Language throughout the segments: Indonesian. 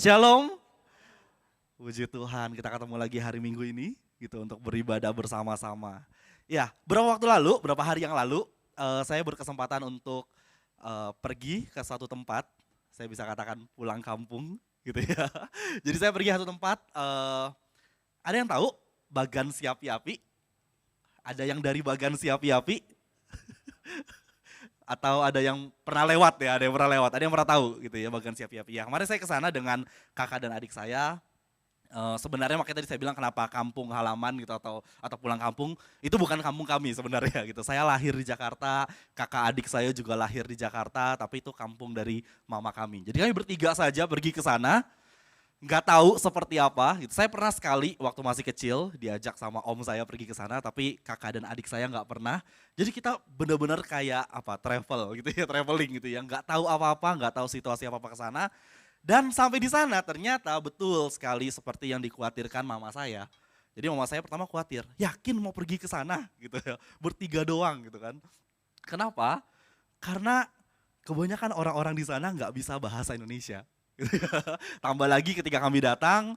Shalom, puji Tuhan kita ketemu lagi hari Minggu ini gitu untuk beribadah bersama-sama. Ya, beberapa hari yang lalu saya berkesempatan untuk pergi ke suatu tempat, saya bisa katakan pulang kampung gitu ya. Jadi saya pergi ke satu tempat, ada yang tahu Bagan Siapi-Api? Ada yang dari Bagan Siapi-Api? Atau ada yang pernah lewat ya, ada yang pernah tahu gitu ya Bagan Siapi-Api. Ya, kemarin saya ke sana dengan kakak dan adik saya. Sebenarnya makanya tadi saya bilang kenapa kampung halaman gitu atau pulang kampung, itu bukan kampung kami sebenarnya gitu. Saya lahir di Jakarta, kakak adik saya juga lahir di Jakarta, tapi itu kampung dari mama kami. Jadi kami bertiga saja pergi ke sana, nggak tahu seperti apa gitu. Saya pernah sekali waktu masih kecil diajak sama om saya pergi ke sana, tapi kakak dan adik saya nggak pernah. Jadi kita benar-benar kayak apa, travel gitu ya, traveling gitu ya, nggak tahu apa-apa, nggak tahu situasi apa-apa ke sana. Dan sampai di sana ternyata betul sekali seperti yang dikhawatirkan mama saya. Jadi mama saya pertama khawatir, yakin mau pergi ke sana gitu ya, bertiga doang gitu kan. Kenapa? Karena kebanyakan orang-orang di sana nggak bisa bahasa Indonesia. Gitu ya. Tambah lagi ketika kami datang,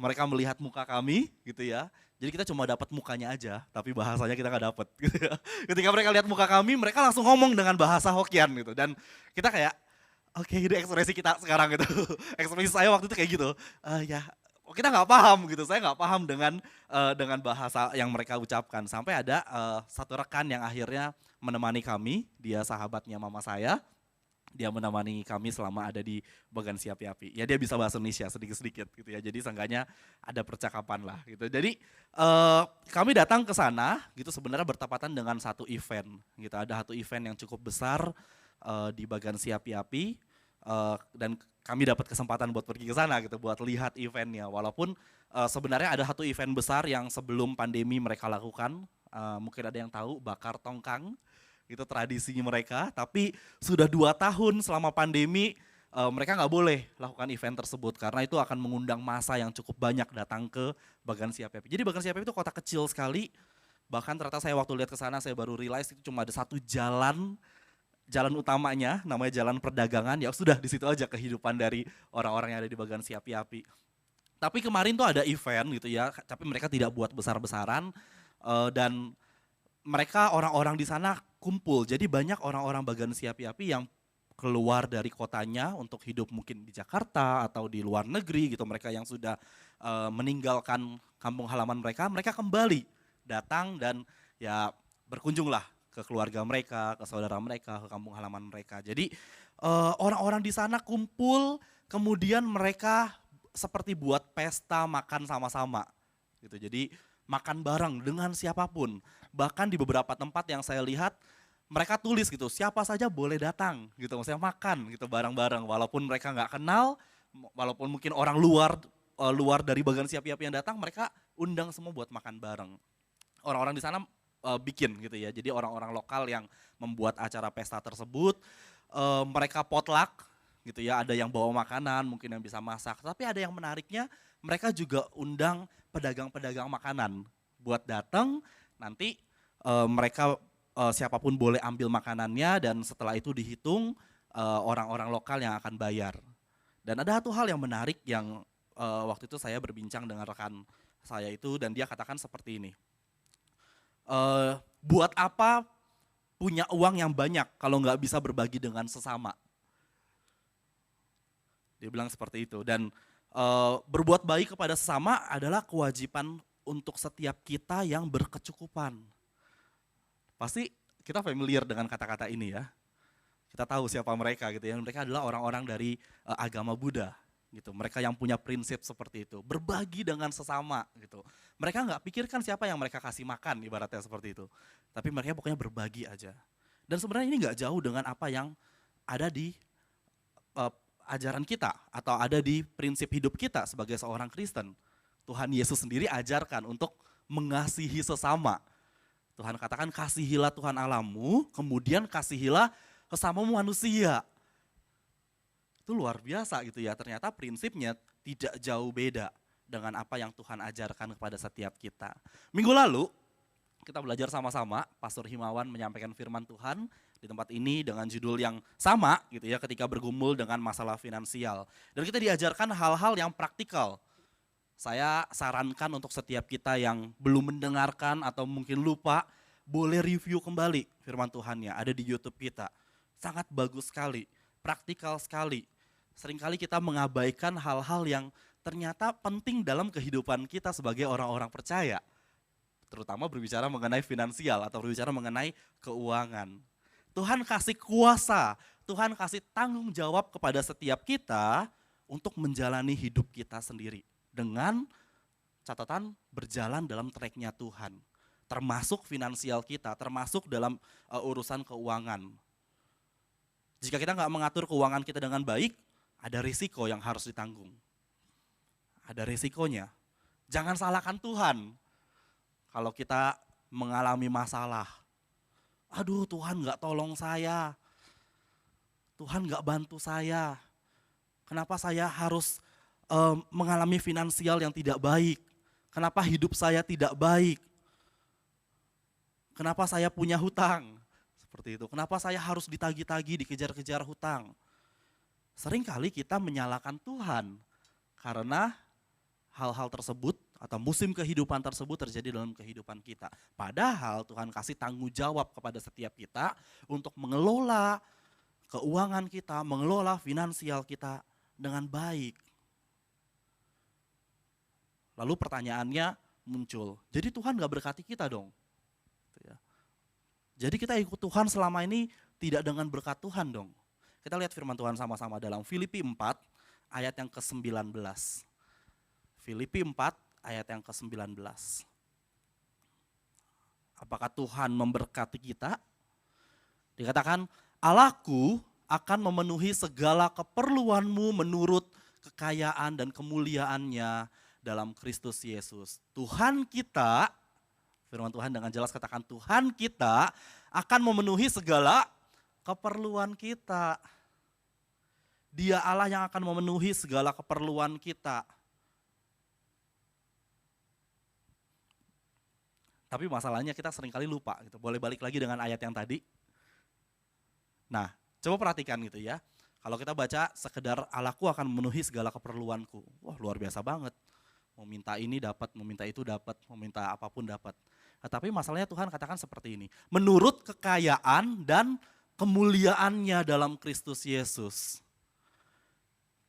mereka melihat muka kami gitu ya. Jadi kita cuma dapat mukanya aja, tapi bahasanya kita nggak dapat. Gitu ya. Ketika mereka lihat muka kami, mereka langsung ngomong dengan bahasa Hokian gitu. Dan kita kayak, oke, itu ekspresi kita sekarang gitu. Ekspresi saya waktu itu kayak gitu. Ya, kita nggak paham gitu. Saya nggak paham dengan bahasa yang mereka ucapkan. Sampai ada satu rekan yang akhirnya menemani kami. Dia sahabatnya mama saya. Dia menemani kami selama ada di Bagan Siapi-Api. Ya dia bisa bahasa Indonesia sedikit-sedikit gitu ya. Jadi seenggaknya ada percakapan lah gitu. Jadi kami datang ke sana gitu sebenarnya bertepatan dengan satu event gitu. Ada satu event yang cukup besar di Bagan Siapi-Api. Dan kami dapat kesempatan buat pergi ke sana gitu, buat lihat eventnya. Walaupun sebenarnya ada satu event besar yang sebelum pandemi mereka lakukan, mungkin ada yang tahu, bakar tongkang, itu tradisinya mereka. Tapi sudah 2 tahun selama pandemi mereka nggak boleh lakukan event tersebut karena itu akan mengundang massa yang cukup banyak datang ke Bagan Siapi-Api. Jadi Bagan Siapi-Api itu kota kecil sekali. Bahkan ternyata saya waktu lihat ke sana saya baru realize itu cuma ada satu jalan utamanya namanya jalan perdagangan, ya sudah di situ aja kehidupan dari orang-orang yang ada di Bagan Siapi-Api. Tapi kemarin tuh ada event gitu ya, tapi mereka tidak buat besar-besaran dan mereka orang-orang di sana kumpul. Jadi banyak orang-orang Bagan Siapi-Api yang keluar dari kotanya untuk hidup mungkin di Jakarta atau di luar negeri gitu. Mereka yang sudah meninggalkan kampung halaman mereka, mereka kembali datang dan ya berkunjunglah ke keluarga mereka, ke saudara mereka, ke kampung halaman mereka. Jadi orang-orang di sana kumpul, kemudian mereka seperti buat pesta makan sama-sama gitu. Jadi makan bareng dengan siapapun. Bahkan di beberapa tempat yang saya lihat mereka tulis gitu, siapa saja boleh datang gitu, maksudnya makan gitu bareng-bareng. Walaupun mereka nggak kenal, walaupun mungkin orang luar dari Bagan Siapi-Api yang datang, mereka undang semua buat makan bareng. Orang-orang di sana bikin gitu ya. Jadi orang-orang lokal yang membuat acara pesta tersebut, mereka potluck gitu ya. Ada yang bawa makanan, mungkin yang bisa masak. Tapi ada yang menariknya, mereka juga undang pedagang-pedagang makanan buat datang. Nanti mereka siapapun boleh ambil makanannya dan setelah itu dihitung orang-orang lokal yang akan bayar. Dan ada satu hal yang menarik yang waktu itu saya berbincang dengan rekan saya itu dan dia katakan seperti ini. Buat apa punya uang yang banyak kalau nggak bisa berbagi dengan sesama? Dia bilang seperti itu. Dan berbuat baik kepada sesama adalah kewajiban untuk setiap kita yang berkecukupan. Pasti kita familiar dengan kata-kata ini ya. Kita tahu siapa mereka gitu ya. Mereka adalah orang-orang dari agama Buddha gitu. Mereka yang punya prinsip seperti itu, berbagi dengan sesama gitu. Mereka nggak pikirkan siapa yang mereka kasih makan ibaratnya seperti itu. Tapi mereka pokoknya berbagi aja. Dan sebenarnya ini nggak jauh dengan apa yang ada di ajaran kita atau ada di prinsip hidup kita sebagai seorang Kristen. Tuhan Yesus sendiri ajarkan untuk mengasihi sesama. Tuhan katakan kasihilah Tuhan Allahmu, kemudian kasihilah sesamamu manusia. Itu luar biasa gitu ya, ternyata prinsipnya tidak jauh beda dengan apa yang Tuhan ajarkan kepada setiap kita. Minggu lalu kita belajar sama-sama. Pastor Himawan menyampaikan firman Tuhan di tempat ini dengan judul yang sama gitu ya, ketika bergumul dengan masalah finansial. Dan kita diajarkan hal-hal yang praktikal. Saya sarankan untuk setiap kita yang belum mendengarkan atau mungkin lupa, boleh review kembali firman Tuhannya, ada di YouTube kita. Sangat bagus sekali, praktikal sekali. Seringkali kita mengabaikan hal-hal yang ternyata penting dalam kehidupan kita sebagai orang-orang percaya. Terutama berbicara mengenai finansial atau berbicara mengenai keuangan. Tuhan kasih kuasa, Tuhan kasih tanggung jawab kepada setiap kita untuk menjalani hidup kita sendiri. Dengan catatan berjalan dalam tracknya Tuhan. Termasuk finansial kita, termasuk dalam urusan keuangan. Jika kita nggak mengatur keuangan kita dengan baik, ada risiko yang harus ditanggung. Ada risikonya. Jangan salahkan Tuhan. Kalau kita mengalami masalah, aduh Tuhan gak tolong saya, Tuhan gak bantu saya, kenapa saya harus mengalami finansial yang tidak baik, kenapa hidup saya tidak baik, kenapa saya punya hutang, seperti itu, kenapa saya harus ditagi-tagi, dikejar-kejar hutang. Seringkali kita menyalahkan Tuhan karena hal-hal tersebut atau musim kehidupan tersebut terjadi dalam kehidupan kita. Padahal Tuhan kasih tanggung jawab kepada setiap kita untuk mengelola keuangan kita, mengelola finansial kita dengan baik. Lalu pertanyaannya muncul, jadi Tuhan gak berkati kita dong? Jadi kita ikut Tuhan selama ini tidak dengan berkat Tuhan dong? Kita lihat firman Tuhan sama-sama dalam Filipi 4 ayat yang ke-19. Filipi 4 ayat yang ke-19. Apakah Tuhan memberkati kita? Dikatakan, Allahku akan memenuhi segala keperluanmu menurut kekayaan dan kemuliaannya dalam Kristus Yesus. Tuhan kita, firman Tuhan dengan jelas katakan, Tuhan kita akan memenuhi segala keperluan kita. Dia Allah yang akan memenuhi segala keperluan kita. Tapi masalahnya kita seringkali lupa gitu. Boleh balik lagi dengan ayat yang tadi. Nah, coba perhatikan gitu ya. Kalau kita baca sekedar Allahku akan memenuhi segala keperluanku. Wah, luar biasa banget. Mau minta ini dapat, mau minta itu dapat, mau minta apapun dapat. Nah, tapi masalahnya Tuhan katakan seperti ini. Menurut kekayaan dan kemuliaannya dalam Kristus Yesus.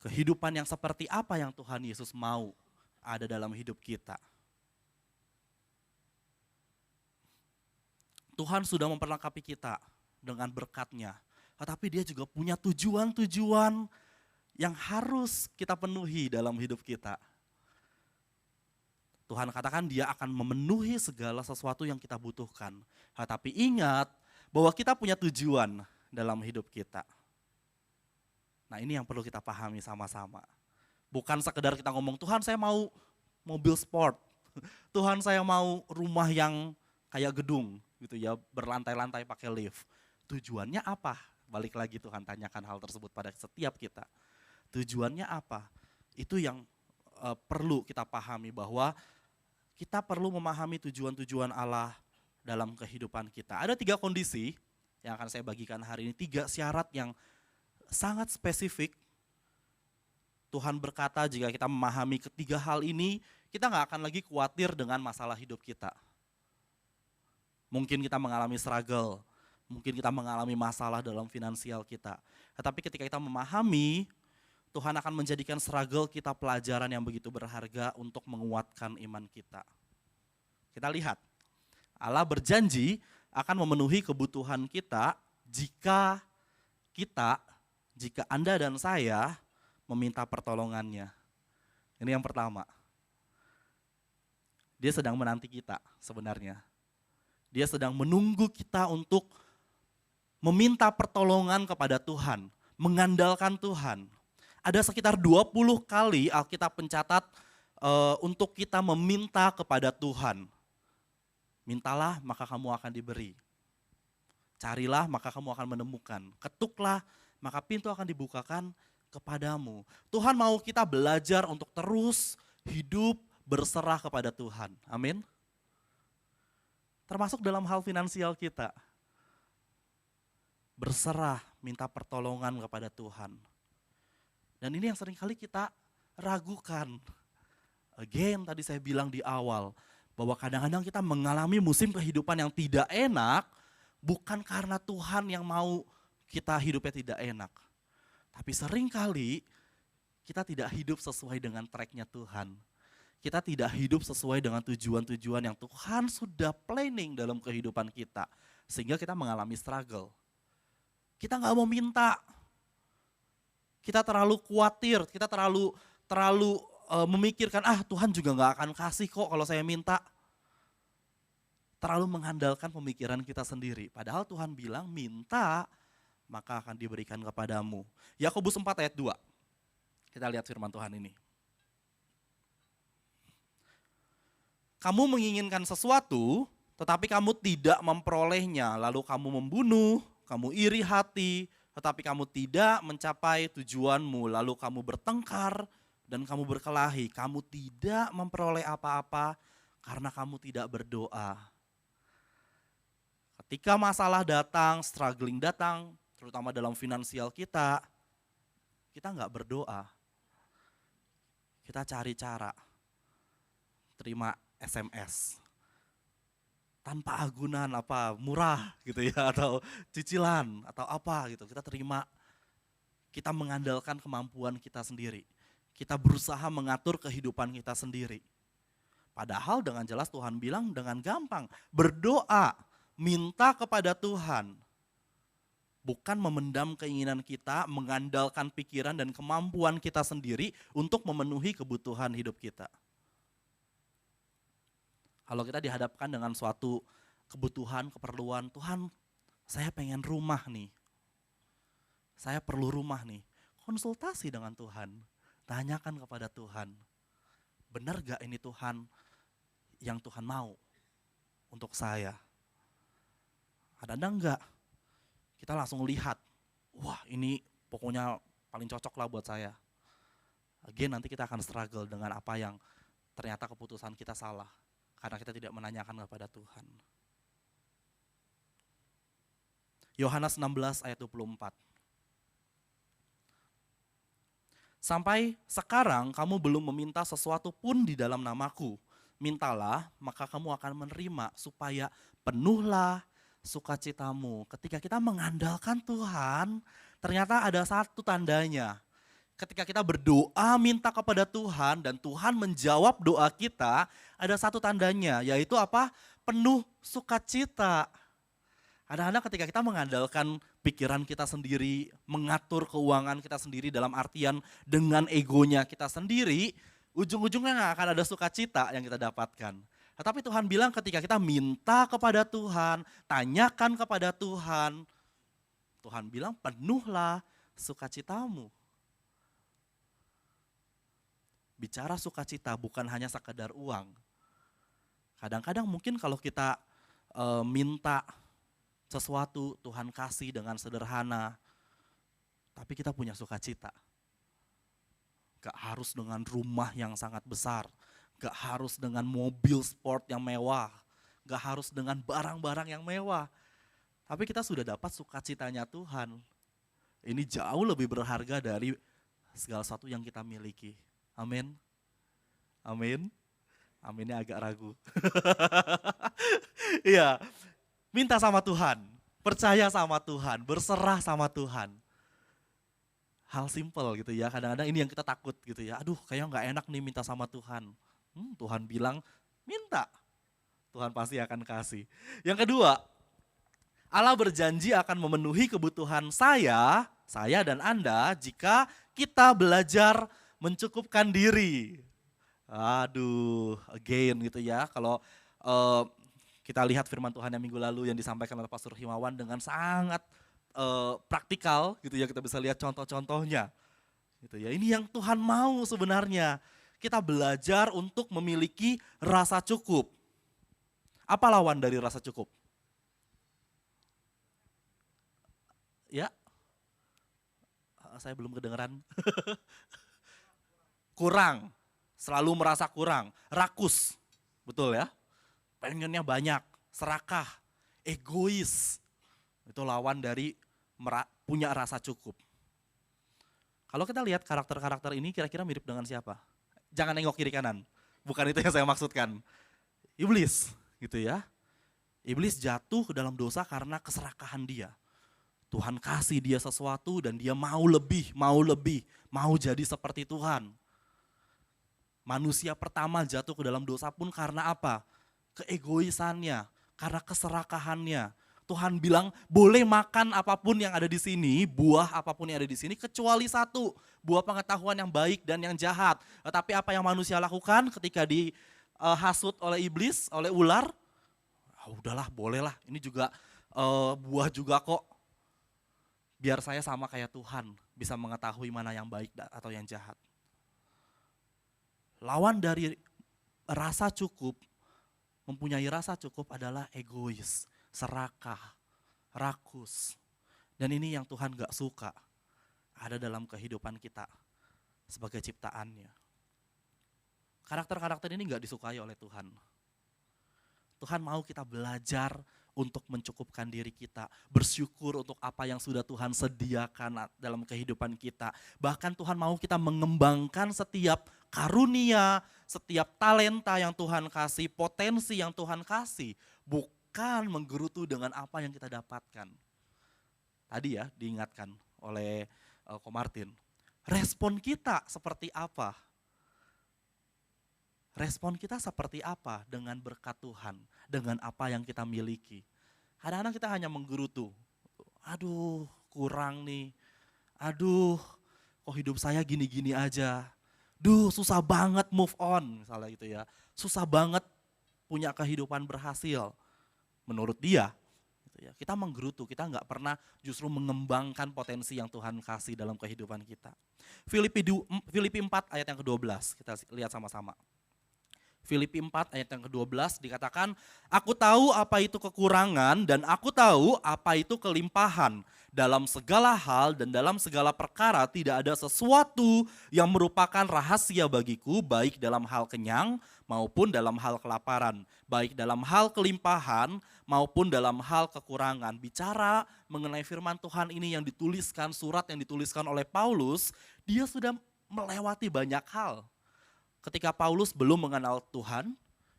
Kehidupan yang seperti apa yang Tuhan Yesus mau ada dalam hidup kita. Tuhan sudah memperlengkapi kita dengan berkat-Nya. Tetapi Dia juga punya tujuan-tujuan yang harus kita penuhi dalam hidup kita. Tuhan katakan Dia akan memenuhi segala sesuatu yang kita butuhkan. Tetapi ingat bahwa kita punya tujuan dalam hidup kita. Nah, ini yang perlu kita pahami sama-sama. Bukan sekedar kita ngomong, Tuhan saya mau mobil sport. Tuhan saya mau rumah yang kayak gedung gitu ya, berlantai-lantai pakai lift. Tujuannya apa? Balik lagi Tuhan tanyakan hal tersebut pada setiap kita. Tujuannya apa? Itu yang perlu kita pahami, bahwa kita perlu memahami tujuan-tujuan Allah dalam kehidupan kita. Ada 3 kondisi yang akan saya bagikan hari ini, 3 syarat yang sangat spesifik. Tuhan berkata jika kita memahami ketiga hal ini, kita gak akan lagi khawatir dengan masalah hidup kita. Mungkin kita mengalami struggle, mungkin kita mengalami masalah dalam finansial kita. Tetapi ketika kita memahami, Tuhan akan menjadikan struggle kita pelajaran yang begitu berharga untuk menguatkan iman kita. Kita lihat, Allah berjanji akan memenuhi kebutuhan kita jika Anda dan saya meminta pertolongannya. Ini yang pertama. Dia sedang menanti kita sebenarnya. Dia sedang menunggu kita untuk meminta pertolongan kepada Tuhan, mengandalkan Tuhan. Ada sekitar 20 kali Alkitab mencatat untuk kita meminta kepada Tuhan. Mintalah maka kamu akan diberi. Carilah maka kamu akan menemukan. Ketuklah maka pintu akan dibukakan kepadamu. Tuhan mau kita belajar untuk terus hidup berserah kepada Tuhan. Amin. Termasuk dalam hal finansial kita. Berserah, minta pertolongan kepada Tuhan. Dan ini yang seringkali kita ragukan. Again, tadi saya bilang di awal, bahwa kadang-kadang kita mengalami musim kehidupan yang tidak enak, bukan karena Tuhan yang mau kita hidupnya tidak enak. Tapi seringkali kita tidak hidup sesuai dengan track-nya Tuhan. Kita tidak hidup sesuai dengan tujuan-tujuan yang Tuhan sudah planning dalam kehidupan kita. Sehingga kita mengalami struggle. Kita nggak mau minta. Kita terlalu khawatir, kita terlalu memikirkan, Tuhan juga nggak akan kasih kok kalau saya minta. Terlalu mengandalkan pemikiran kita sendiri. Padahal Tuhan bilang minta maka akan diberikan kepadamu. Yakobus 4 ayat 2. Kita lihat firman Tuhan ini. Kamu menginginkan sesuatu, tetapi kamu tidak memperolehnya. Lalu kamu membunuh, kamu iri hati, tetapi kamu tidak mencapai tujuanmu. Lalu kamu bertengkar dan kamu berkelahi. Kamu tidak memperoleh apa-apa karena kamu tidak berdoa. Ketika masalah datang, struggling datang, terutama dalam finansial kita nggak berdoa. Kita cari cara, terima SMS. Tanpa agunan murah gitu ya, atau cicilan, atau apa gitu. Kita terima, kita mengandalkan kemampuan kita sendiri. Kita berusaha mengatur kehidupan kita sendiri. Padahal dengan jelas Tuhan bilang dengan gampang, berdoa, minta kepada Tuhan. Bukan memendam keinginan kita, mengandalkan pikiran dan kemampuan kita sendiri untuk memenuhi kebutuhan hidup kita. Kalau kita dihadapkan dengan suatu kebutuhan, keperluan, Tuhan saya pengen rumah nih. Saya perlu rumah nih. Konsultasi dengan Tuhan. Tanyakan kepada Tuhan. Benar gak ini Tuhan yang Tuhan mau untuk saya? Ada enggak? Kita langsung lihat, wah ini pokoknya paling cocok lah buat saya. Again nanti kita akan struggle dengan apa yang ternyata keputusan kita salah. Karena kita tidak menanyakan kepada Tuhan. Yohanes 16 ayat 24. Sampai sekarang kamu belum meminta sesuatu pun di dalam namaku. Mintalah maka kamu akan menerima supaya penuhlah sukacitamu. Ketika kita mengandalkan Tuhan, ternyata ada satu tandanya. Ketika kita berdoa minta kepada Tuhan dan Tuhan menjawab doa kita, ada satu tandanya, yaitu apa? Penuh sukacita. Kadang-kadang ketika kita mengandalkan pikiran kita sendiri, mengatur keuangan kita sendiri dalam artian dengan egonya kita sendiri, ujung-ujungnya nggak akan ada sukacita yang kita dapatkan. Tetapi Tuhan bilang ketika kita minta kepada Tuhan, tanyakan kepada Tuhan, Tuhan bilang penuhlah sukacitamu. Bicara sukacita bukan hanya sekadar uang. Kadang-kadang mungkin kalau kita minta sesuatu, Tuhan kasih dengan sederhana, tapi kita punya sukacita. Gak harus dengan rumah yang sangat besar, gak harus dengan mobil sport yang mewah, gak harus dengan barang-barang yang mewah. Tapi kita sudah dapat sukacitanya Tuhan. Ini jauh lebih berharga dari segala sesuatu yang kita miliki. Amin. Amin. Aminnya agak ragu. Iya, minta sama Tuhan, percaya sama Tuhan, berserah sama Tuhan. Hal simple gitu ya, kadang-kadang ini yang kita takut gitu ya. Aduh kayaknya gak enak nih minta sama Tuhan. Tuhan bilang minta, Tuhan pasti akan kasih. Yang kedua, Allah berjanji akan memenuhi kebutuhan saya dan Anda jika kita belajar mencukupkan diri. Aduh, again gitu ya. Kalau kita lihat firman Tuhan yang minggu lalu yang disampaikan oleh Pastor Himawan dengan sangat praktikal gitu ya, kita bisa lihat contoh-contohnya. Gitu ya. Ini yang Tuhan mau sebenarnya. Kita belajar untuk memiliki rasa cukup. Apa lawan dari rasa cukup? Ya, saya belum kedengeran. Kurang, selalu merasa kurang, rakus, betul ya? Pengennya banyak, serakah, egois. Itu lawan dari punya rasa cukup. Kalau kita lihat karakter-karakter ini kira-kira mirip dengan siapa? Jangan nengok kiri kanan. Bukan itu yang saya maksudkan. Iblis, gitu ya. Iblis jatuh ke dalam dosa karena keserakahan dia. Tuhan kasih dia sesuatu dan dia mau lebih, mau jadi seperti Tuhan. Manusia pertama jatuh ke dalam dosa pun karena apa? Keegoisannya, karena keserakahannya. Tuhan bilang boleh makan apapun yang ada di sini, buah apapun yang ada di sini, kecuali satu, buah pengetahuan yang baik dan yang jahat. Tetapi apa yang manusia lakukan ketika dihasut oleh iblis, oleh ular? Udahlah, bolehlah, ini juga buah juga kok. Biar saya sama kayak Tuhan, bisa mengetahui mana yang baik atau yang jahat. Lawan dari rasa cukup, mempunyai rasa cukup adalah egois, serakah, rakus. Dan ini yang Tuhan gak suka ada dalam kehidupan kita sebagai ciptaannya. Karakter-karakter ini gak disukai oleh Tuhan. Tuhan mau kita belajar untuk mencukupkan diri kita, bersyukur untuk apa yang sudah Tuhan sediakan dalam kehidupan kita. Bahkan Tuhan mau kita mengembangkan setiap karunia, setiap talenta yang Tuhan kasih, potensi yang Tuhan kasih, bukan menggerutu dengan apa yang kita dapatkan. Tadi ya diingatkan oleh Ko Martin, respon kita seperti apa? Respon kita seperti apa dengan berkat Tuhan, dengan apa yang kita miliki. Kadang-kadang kita hanya menggerutu, aduh kurang nih, aduh kok hidup saya gini-gini aja, susah banget move on misalnya gitu ya, susah banget punya kehidupan berhasil menurut dia. Gitu ya. Kita menggerutu, kita nggak pernah justru mengembangkan potensi yang Tuhan kasih dalam kehidupan kita. Filipi 4 ayat yang ke-12, kita lihat sama-sama. Filipi 4 ayat yang ke-12 dikatakan, aku tahu apa itu kekurangan dan aku tahu apa itu kelimpahan. Dalam segala hal dan dalam segala perkara tidak ada sesuatu yang merupakan rahasia bagiku, baik dalam hal kenyang maupun dalam hal kelaparan, baik dalam hal kelimpahan maupun dalam hal kekurangan. Bicara mengenai firman Tuhan ini yang dituliskan, surat yang dituliskan oleh Paulus, dia sudah melewati banyak hal. Ketika Paulus belum mengenal Tuhan,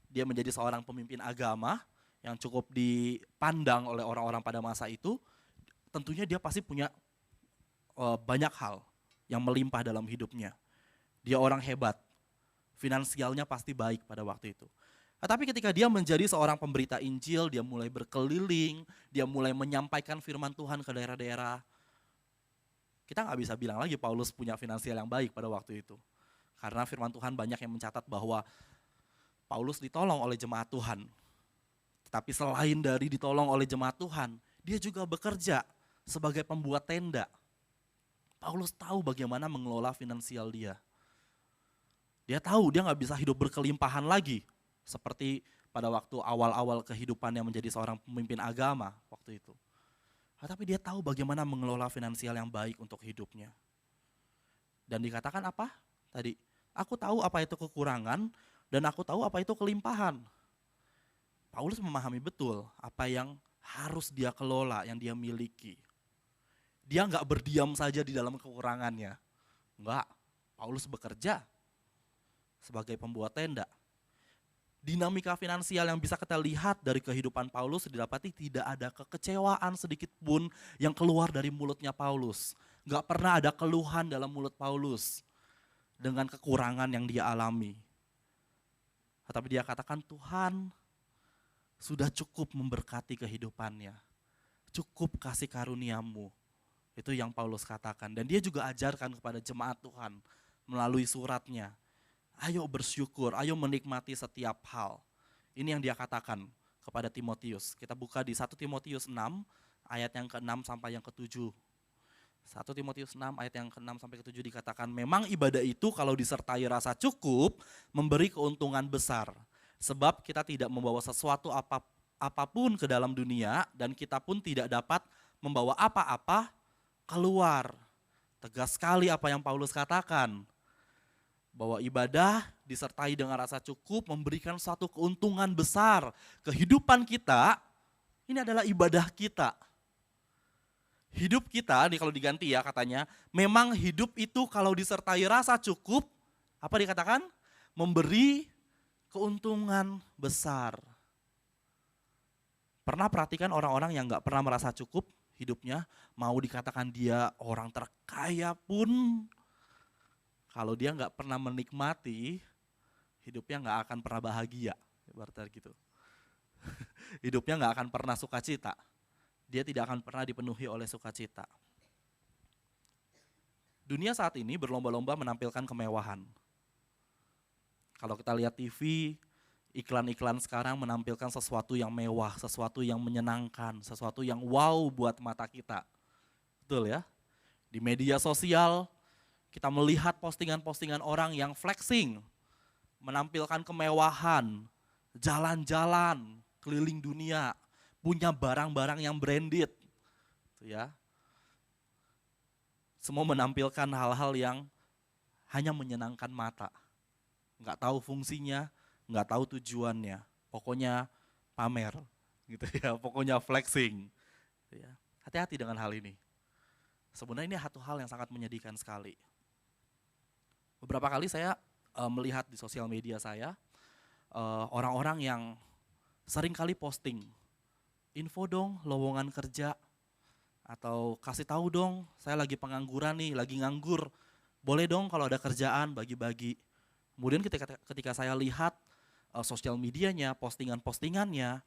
dia menjadi seorang pemimpin agama yang cukup dipandang oleh orang-orang pada masa itu, tentunya dia pasti punya banyak hal yang melimpah dalam hidupnya. Dia orang hebat, finansialnya pasti baik pada waktu itu. Tetapi ketika dia menjadi seorang pemberita Injil, dia mulai berkeliling, dia mulai menyampaikan firman Tuhan ke daerah-daerah. Kita nggak bisa bilang lagi Paulus punya finansial yang baik pada waktu itu. Karena firman Tuhan banyak yang mencatat bahwa Paulus ditolong oleh jemaat Tuhan. Tetapi selain dari ditolong oleh jemaat Tuhan, dia juga bekerja sebagai pembuat tenda. Paulus tahu bagaimana mengelola finansial dia. Dia tahu dia nggak bisa hidup berkelimpahan lagi. Seperti pada waktu awal-awal kehidupannya menjadi seorang pemimpin agama waktu itu. Tapi dia tahu bagaimana mengelola finansial yang baik untuk hidupnya. Dan dikatakan apa? Tadi, aku tahu apa itu kekurangan dan aku tahu apa itu kelimpahan. Paulus memahami betul apa yang harus dia kelola, yang dia miliki. Dia nggak berdiam saja di dalam kekurangannya. Enggak, Paulus bekerja sebagai pembuat tenda. Dinamika finansial yang bisa kita lihat dari kehidupan Paulus didapati tidak ada kekecewaan sedikit pun yang keluar dari mulutnya Paulus. Nggak pernah ada keluhan dalam mulut Paulus dengan kekurangan yang dia alami. Tetapi dia katakan Tuhan sudah cukup memberkati kehidupannya. Cukup kasih karuniamu. Itu yang Paulus katakan. Dan dia juga ajarkan kepada jemaat Tuhan melalui suratnya. Ayo bersyukur, ayo menikmati setiap hal. Ini yang dia katakan kepada Timotius. Kita buka di 1 Timotius 6 ayat yang ke-6 sampai yang ke-7. 1 Timotius 6 ayat yang ke-6 sampai ke-7 dikatakan, memang ibadah itu kalau disertai rasa cukup memberi keuntungan besar. Sebab kita tidak membawa sesuatu apapun ke dalam dunia dan kita pun tidak dapat membawa apa-apa keluar. Tegas sekali apa yang Paulus katakan. Bahwa ibadah disertai dengan rasa cukup, memberikan suatu keuntungan besar. Kehidupan kita, ini adalah ibadah kita. Hidup kita, nih kalau diganti ya katanya, memang hidup itu kalau disertai rasa cukup, apa dikatakan? Memberi keuntungan besar. Pernah perhatikan orang-orang yang gak pernah merasa cukup hidupnya, mau dikatakan dia orang terkaya pun, kalau dia gak pernah menikmati, hidupnya gak akan pernah bahagia. Berarti gitu. Hidupnya gak akan pernah sukacita. Dia tidak akan pernah dipenuhi oleh sukacita. Dunia saat ini berlomba-lomba menampilkan kemewahan. Kalau kita lihat TV, iklan-iklan sekarang menampilkan sesuatu yang mewah, sesuatu yang menyenangkan, sesuatu yang wow buat mata kita. Betul ya? Di media sosial, kita melihat postingan-postingan orang yang flexing, menampilkan kemewahan, jalan-jalan, keliling dunia, punya barang-barang yang branded, ya. Semua menampilkan hal-hal yang hanya menyenangkan mata, nggak tahu fungsinya, nggak tahu tujuannya, pokoknya pamer, gitu ya, pokoknya flexing. Ya. Hati-hati dengan hal ini. Sebenarnya ini satu hal yang sangat menyedihkan sekali. Beberapa kali saya melihat di sosial media saya orang-orang yang sering kali posting, info dong lowongan kerja, atau kasih tahu dong saya lagi pengangguran nih, lagi nganggur, boleh dong kalau ada kerjaan bagi-bagi. Kemudian ketika saya lihat sosial medianya, postingan-postingannya,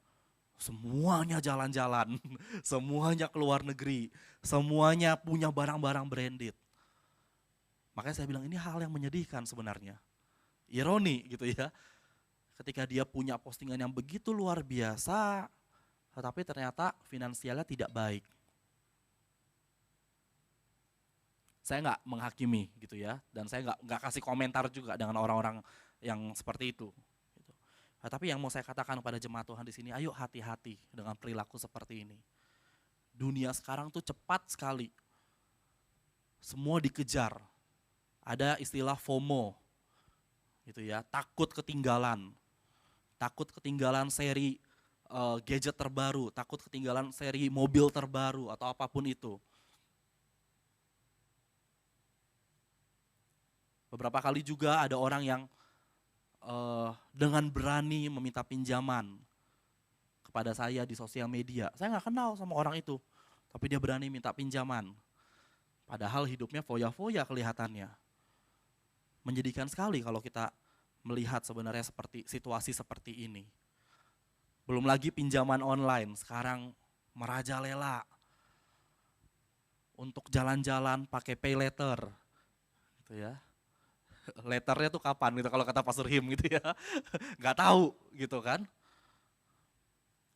semuanya jalan-jalan, semuanya keluar negeri, semuanya punya barang-barang branded. Makanya saya bilang ini hal yang menyedihkan sebenarnya. Ironi gitu ya, ketika dia punya postingan yang begitu luar biasa, tetapi ternyata finansialnya tidak baik. Saya nggak menghakimi gitu ya, dan saya nggak kasih komentar juga dengan orang-orang yang seperti itu. Gitu. Tapi yang mau saya katakan kepada jemaat Tuhan di sini, ayo hati-hati dengan perilaku seperti ini. Dunia sekarang tuh cepat sekali, semua dikejar. Ada istilah FOMO, gitu ya, takut ketinggalan seri gadget terbaru, takut ketinggalan seri mobil terbaru atau apapun itu. Beberapa kali juga ada orang yang dengan berani meminta pinjaman kepada saya di sosial media. Saya nggak kenal sama orang itu, tapi dia berani minta pinjaman. Padahal hidupnya foya-foya kelihatannya. Menyedihkan sekali kalau kita melihat sebenarnya situasi seperti ini. Belum lagi pinjaman online, sekarang merajalela. Untuk jalan-jalan pakai pay letter, gitu ya. Letternya tuh kapan gitu kalau kata Pastor Him gitu ya. Nggak tahu gitu kan.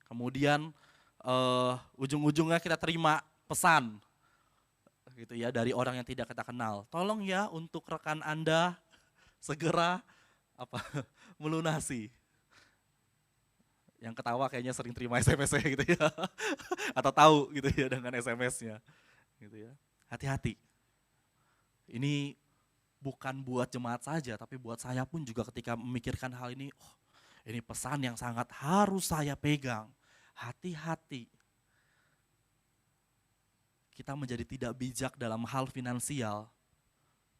Kemudian ujung-ujungnya kita terima pesan gitu ya dari orang yang tidak kita kenal. Tolong ya untuk rekan Anda segera melunasi. Yang ketawa kayaknya sering terima SMS-nya gitu ya. Atau tahu gitu ya dengan SMS-nya. Gitu ya. Hati-hati. Ini bukan buat jemaat saja, tapi buat saya pun juga ketika memikirkan hal ini, ini pesan yang sangat harus saya pegang. Hati-hati. Kita menjadi tidak bijak dalam hal finansial,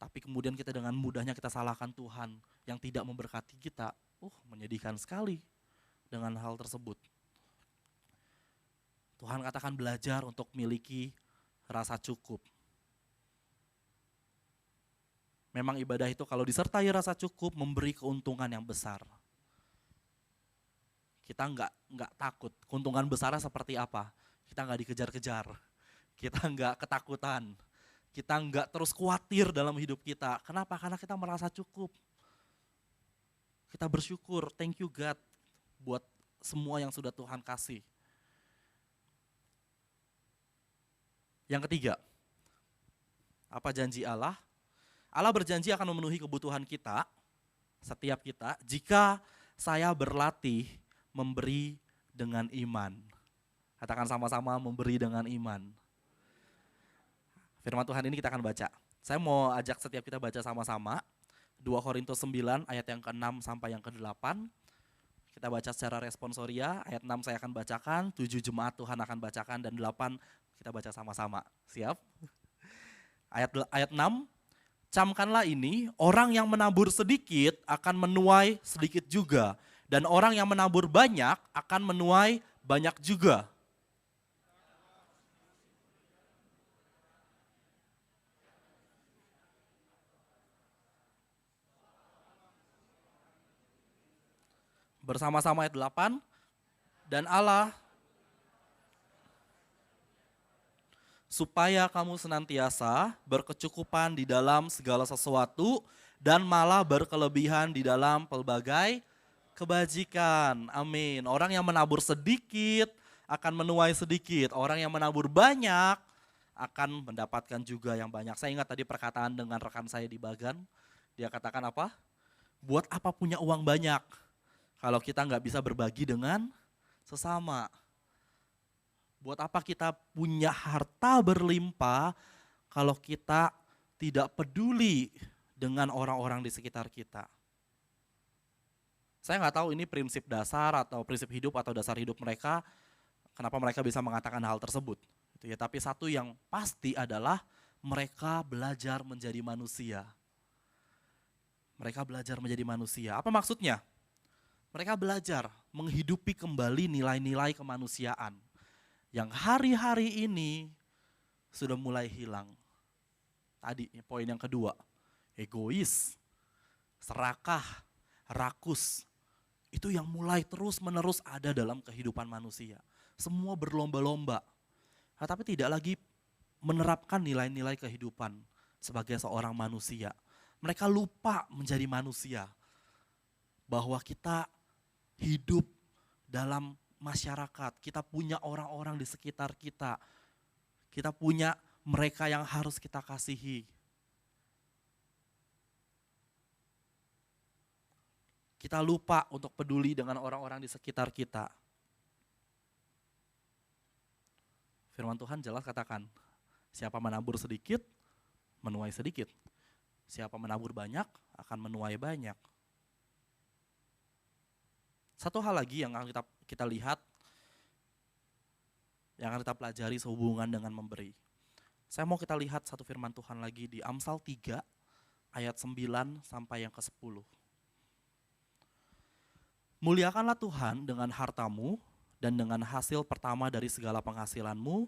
tapi kemudian kita dengan mudahnya kita salahkan Tuhan yang tidak memberkati kita. Menyedihkan sekali dengan hal tersebut. Tuhan katakan belajar untuk miliki rasa cukup. Memang ibadah itu kalau disertai rasa cukup memberi keuntungan yang besar. Kita nggak takut. Keuntungan besarnya seperti apa? Kita nggak dikejar-kejar. Kita nggak ketakutan. Kita nggak terus khawatir dalam hidup kita. Kenapa? Karena kita merasa cukup. Kita bersyukur, thank you God buat semua yang sudah Tuhan kasih. Yang ketiga, apa janji Allah? Allah berjanji akan memenuhi kebutuhan kita, setiap kita, jika saya berlatih memberi dengan iman. Katakan sama-sama memberi dengan iman. Firman Tuhan ini kita akan baca. Saya mau ajak setiap kita baca sama-sama. 2 Korintus 9 ayat yang ke-6 sampai yang ke-8. Kita baca secara responsoria, ayat 6 saya akan bacakan, 7 jemaat Tuhan akan bacakan, dan 8 kita baca sama-sama. Siap? Ayat 6, camkanlah ini, orang yang menabur sedikit akan menuai sedikit juga, dan orang yang menabur banyak akan menuai banyak juga. Bersama-sama ayat 8, dan Allah supaya kamu senantiasa berkecukupan di dalam segala sesuatu dan malah berkelebihan di dalam pelbagai kebajikan. Amin. Orang yang menabur sedikit akan menuai sedikit. Orang yang menabur banyak akan mendapatkan juga yang banyak. Saya ingat tadi perkataan dengan rekan saya di Bagan. Dia katakan apa? Buat apa punya uang banyak kalau kita nggak bisa berbagi dengan sesama? Buat apa kita punya harta berlimpah kalau kita tidak peduli dengan orang-orang di sekitar kita? Saya nggak tahu ini prinsip dasar atau prinsip hidup atau dasar hidup mereka, kenapa mereka bisa mengatakan hal tersebut. Gitu ya. Tapi satu yang pasti adalah mereka belajar menjadi manusia. Mereka belajar menjadi manusia. Apa maksudnya? Mereka belajar menghidupi kembali nilai-nilai kemanusiaan yang hari-hari ini sudah mulai hilang. Tadi poin yang kedua, egois, serakah, rakus, itu yang mulai terus-menerus ada dalam kehidupan manusia. Semua berlomba-lomba, tapi tidak lagi menerapkan nilai-nilai kehidupan sebagai seorang manusia. Mereka lupa menjadi manusia, bahwa kita hidup dalam masyarakat, kita punya orang-orang di sekitar kita, kita punya mereka yang harus kita kasihi. Kita lupa untuk peduli dengan orang-orang di sekitar kita. Firman Tuhan jelas katakan, siapa menabur sedikit, menuai sedikit. Siapa menabur banyak, akan menuai banyak. Satu hal lagi yang akan kita lihat, yang akan kita pelajari sehubungan dengan memberi. Saya mau kita lihat satu firman Tuhan lagi di Amsal 3 ayat 9 sampai yang ke-10. Muliakanlah Tuhan dengan hartamu dan dengan hasil pertama dari segala penghasilanmu,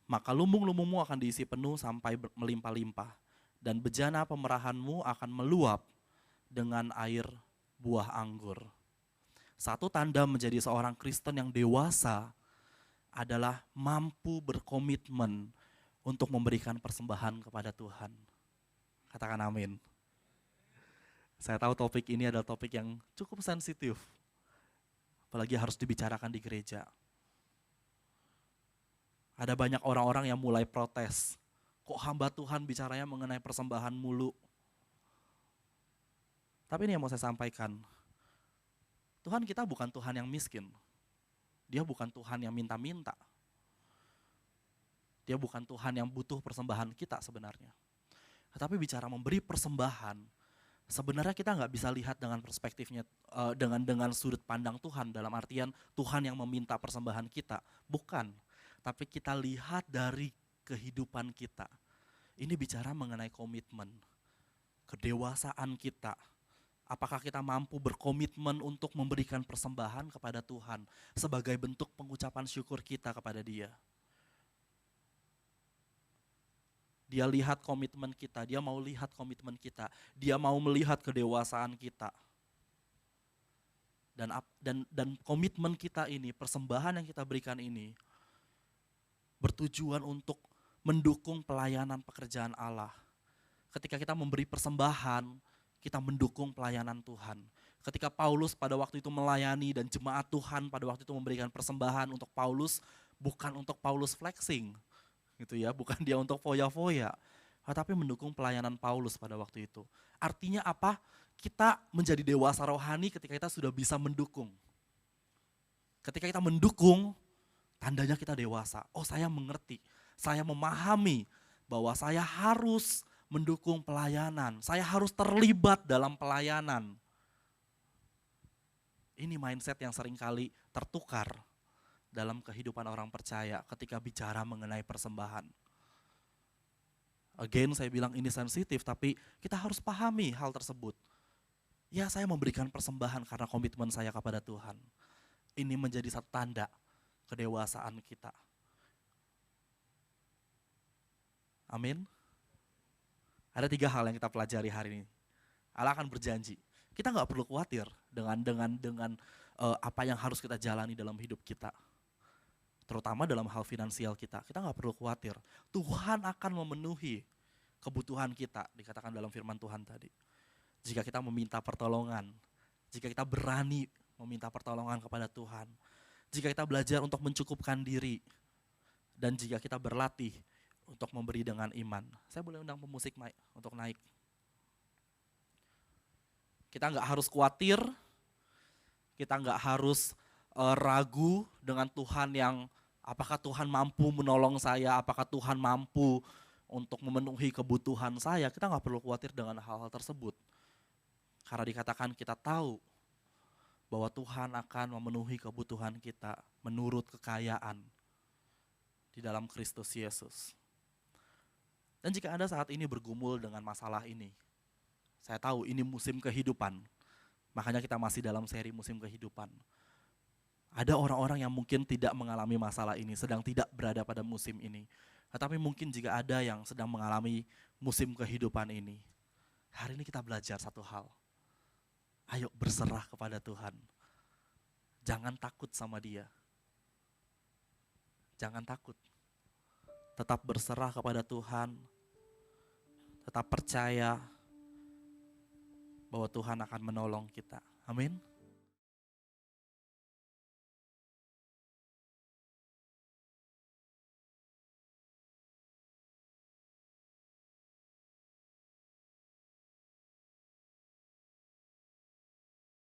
maka lumbung-lumbungmu akan diisi penuh sampai melimpah-limpah, dan bejana pemerahanmu akan meluap dengan air buah anggur. Satu tanda menjadi seorang Kristen yang dewasa adalah mampu berkomitmen untuk memberikan persembahan kepada Tuhan. Katakan amin. Saya tahu topik ini adalah topik yang cukup sensitif, apalagi harus dibicarakan di gereja. Ada banyak orang-orang yang mulai protes, kok hamba Tuhan bicaranya mengenai persembahan mulu. Tapi ini yang mau saya sampaikan, Tuhan kita bukan Tuhan yang miskin. Dia bukan Tuhan yang minta-minta. Dia bukan Tuhan yang butuh persembahan kita sebenarnya. Tetapi bicara memberi persembahan, sebenarnya kita nggak bisa lihat dengan perspektifnya, dengan sudut pandang Tuhan, dalam artian Tuhan yang meminta persembahan kita. Bukan, tapi kita lihat dari kehidupan kita. Ini bicara mengenai komitmen, kedewasaan kita. Apakah kita mampu berkomitmen untuk memberikan persembahan kepada Tuhan sebagai bentuk pengucapan syukur kita kepada Dia. Dia lihat komitmen kita, Dia mau lihat komitmen kita, Dia mau melihat kedewasaan kita. Dan komitmen kita ini, persembahan yang kita berikan ini, bertujuan untuk mendukung pelayanan pekerjaan Allah. Ketika kita memberi persembahan, kita mendukung pelayanan Tuhan. Ketika Paulus pada waktu itu melayani dan jemaat Tuhan pada waktu itu memberikan persembahan untuk Paulus, bukan untuk Paulus flexing, gitu ya, bukan dia untuk foya-foya, tetapi mendukung pelayanan Paulus pada waktu itu. Artinya apa? Kita menjadi dewasa rohani ketika kita sudah bisa mendukung. Ketika kita mendukung, tandanya kita dewasa. Oh, saya mengerti, saya memahami bahwa saya harus mendukung pelayanan. Saya harus terlibat dalam pelayanan. Ini mindset yang seringkali tertukar dalam kehidupan orang percaya ketika bicara mengenai persembahan. Again, saya bilang ini sensitif, tapi kita harus pahami hal tersebut. Ya, saya memberikan persembahan karena komitmen saya kepada Tuhan. Ini menjadi satu tanda kedewasaan kita. Amin. Ada 3 hal yang kita pelajari hari ini. Allah akan berjanji. Kita nggak perlu khawatir dengan apa yang harus kita jalani dalam hidup kita. Terutama dalam hal finansial kita. Kita nggak perlu khawatir. Tuhan akan memenuhi kebutuhan kita, dikatakan dalam firman Tuhan tadi. Jika kita meminta pertolongan, jika kita berani meminta pertolongan kepada Tuhan, jika kita belajar untuk mencukupkan diri, dan jika kita berlatih untuk memberi dengan iman. Saya boleh undang pemusik untuk naik. Kita nggak harus khawatir, kita nggak harus ragu dengan Tuhan yang apakah Tuhan mampu menolong saya, apakah Tuhan mampu untuk memenuhi kebutuhan saya. Kita nggak perlu khawatir dengan hal-hal tersebut. Karena dikatakan kita tahu bahwa Tuhan akan memenuhi kebutuhan kita menurut kekayaan di dalam Kristus Yesus. Dan jika Anda saat ini bergumul dengan masalah ini, saya tahu ini musim kehidupan, makanya kita masih dalam seri musim kehidupan. Ada orang-orang yang mungkin tidak mengalami masalah ini, sedang tidak berada pada musim ini. Tetapi mungkin jika ada yang sedang mengalami musim kehidupan ini, hari ini kita belajar satu hal. Ayo berserah kepada Tuhan. Jangan takut sama Dia. Jangan takut. Tetap berserah kepada Tuhan. Tetap percaya bahwa Tuhan akan menolong kita. Amin.